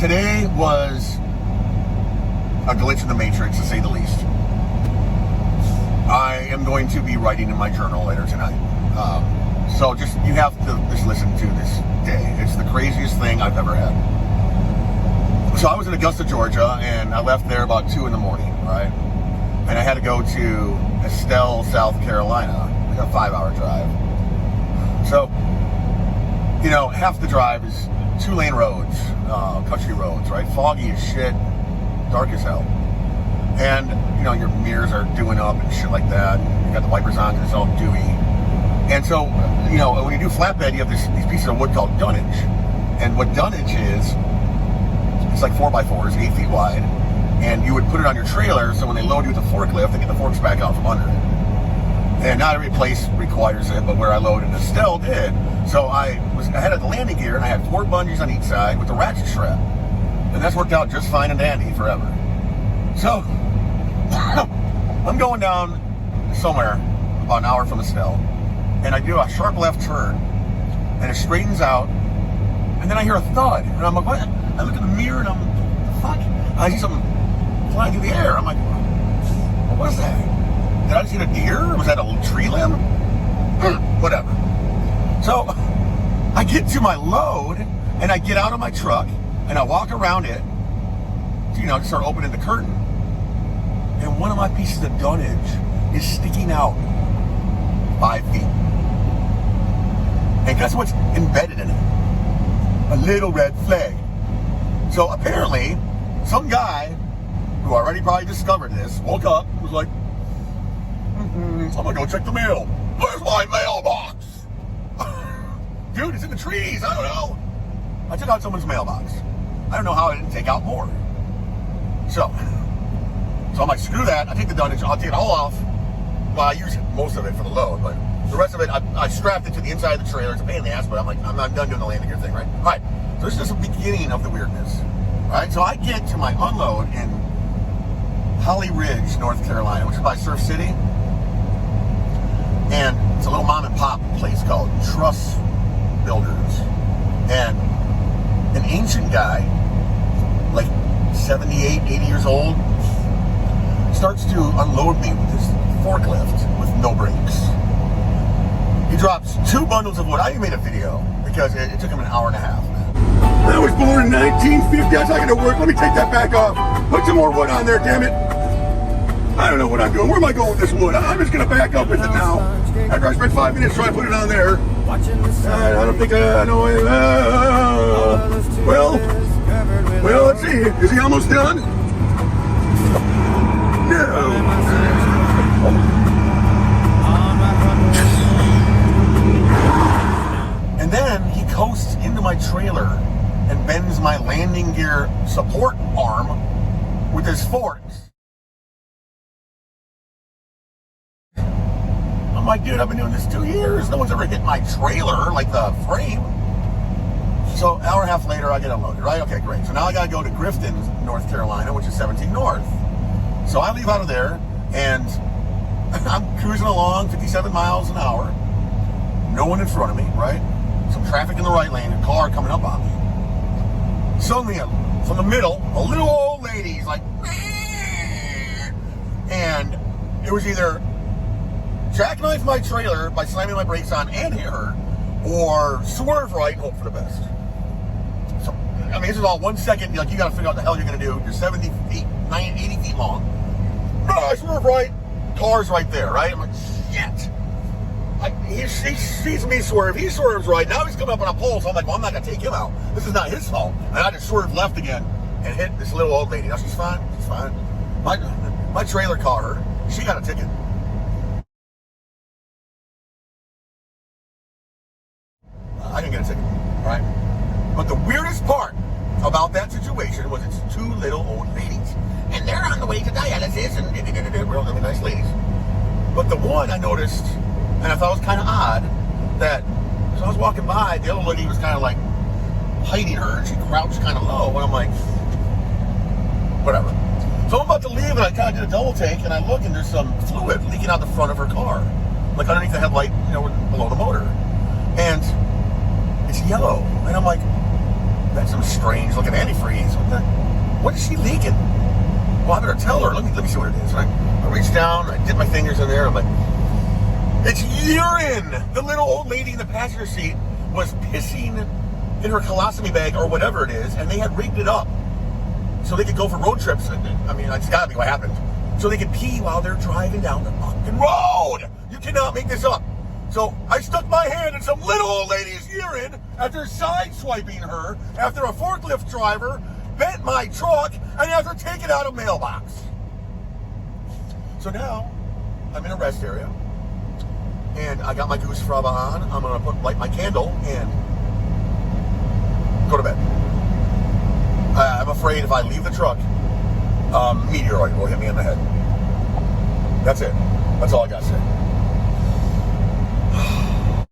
Today was a glitch in the matrix, to say the least. I am going to be writing in my journal later tonight. So you have to just listen to this day. It's the craziest thing I've ever had. So I was in Augusta, Georgia, and I left there about 2 in the morning, right? And I had to go to Estelle, South Carolina. It's a 5-hour drive. So, half the drive is 2-lane roads, country roads, right? Foggy as shit, dark as hell. And, your mirrors are doing up and shit like that. You got the wipers on because it's all dewy. And so, when you do flatbed, you have these pieces of wood called dunnage. And what dunnage is, it's like 4x4s, 8 feet wide. And you would put it on your trailer, so when they load you with a forklift, they get the forks back out from under it. And not every place requires it, but where I loaded in Estelle did. So I had the landing gear, and I had 4 bungees on each side with the ratchet strap. And that's worked out just fine and dandy forever. So, I'm going down somewhere about an hour from Estelle, and I do a sharp left turn, and it straightens out, and then I hear a thud, and I'm like, what? I look in the mirror, and I'm, what the fuck? And I see something flying through the air. I'm like, what was that? Did I just hit a deer? Was that a tree limb? Whatever. So, I get to my load, and I get out of my truck, and I walk around it, to start opening the curtain. And one of my pieces of dunnage is sticking out 5 feet. And guess what's embedded in it? A little red flag. So apparently, some guy who already probably discovered this woke up and was like, I'm gonna go check the mail. Where's my mailbox? Dude, it's in the trees. I don't know. I took out someone's mailbox. I don't know how I didn't take out more. So I'm like, screw that. I take the dunnage. I'll take it all off. Well, I use most of it for the load, but the rest of it, I strapped it to the inside of the trailer. It's a pain in the ass, but I'm like, I'm not done doing the landing gear thing, right? All right. So this is just the beginning of the weirdness. All right. So I get to my unload in Holly Ridge, North Carolina, which is by Surf City. And it's a little mom and pop place called Truss Builders. And an ancient guy, like 78, 80 years old, starts to unload me with this forklift with no brakes. He drops 2 bundles of wood. I even made a video because it took him an hour and a half. I was born in 1950. That's not going to work. Let me take that back off. Put some more wood on there, damn it. I don't know what I'm doing. Where am I going with this wood? I'm just going to back up with it now. After I spent 5 minutes trying to put it on there. I don't think I know. Well, let's see. Is he almost done? No. And then he coasts into my trailer and bends my landing gear support arm with his forks. I'm like, dude, I've been doing this 2 years. No one's ever hit my trailer, like the frame. So an hour and a half later, I get unloaded, right? Okay, great. So now I got to go to Grifton, North Carolina, which is 17 North. So I leave out of there, and I'm cruising along 57 miles an hour. No one in front of me, right? Some traffic in the right lane, a car coming up on me. Suddenly, from the middle, a little old lady's like, and it was either jackknife my trailer by slamming my brakes on and hit her, or swerve right and hope for the best. So, I mean, this is all 1 second. Like, you got to figure out what the hell you're going to do. You're 70 feet, 80 feet long. I swerve right. Car's right there, right? I'm like, shit. He sees me swerve. He swerves right. Now he's coming up on a pole, so I'm like, well, I'm not going to take him out. This is not his fault. And I just swerved left again and hit this little old lady. Now, she's fine. She's fine. My trailer caught her. She got a ticket. I didn't get a ticket, right? But the weirdest part about that situation was it's 2 little old ladies. And they're on the way to dialysis, and they're really nice ladies. But the one I noticed, and I thought it was kind of odd, that as I was walking by, the other lady was kind of like hiding her, and she crouched kind of low, and I'm like, whatever. So I'm about to leave, and I kind of did a double take, and I look, and there's some fluid leaking out the front of her car, like underneath the headlight, below the motor. And it's yellow. And I'm like, That's some strange looking antifreeze. What is she leaking? Well, I better tell her. Let me see what it is. I reach down, I dip my fingers in there, I'm like, it's urine! The little old lady in the passenger seat was pissing in her colostomy bag or whatever it is, and they had rigged it up so they could go for road trips. I mean, it's gotta be what happened. So they could pee while they're driving down the fucking road! You cannot make this up. So I stuck my hand in some little old lady's urine after sideswiping her, after a forklift driver bent my truck, and after taking out a mailbox. So now I'm in a rest area, and I got my goose fraba on. I'm gonna light my candle and go to bed. I'm afraid if I leave the truck, meteorite will hit me in the head. That's it. That's all I gotta say.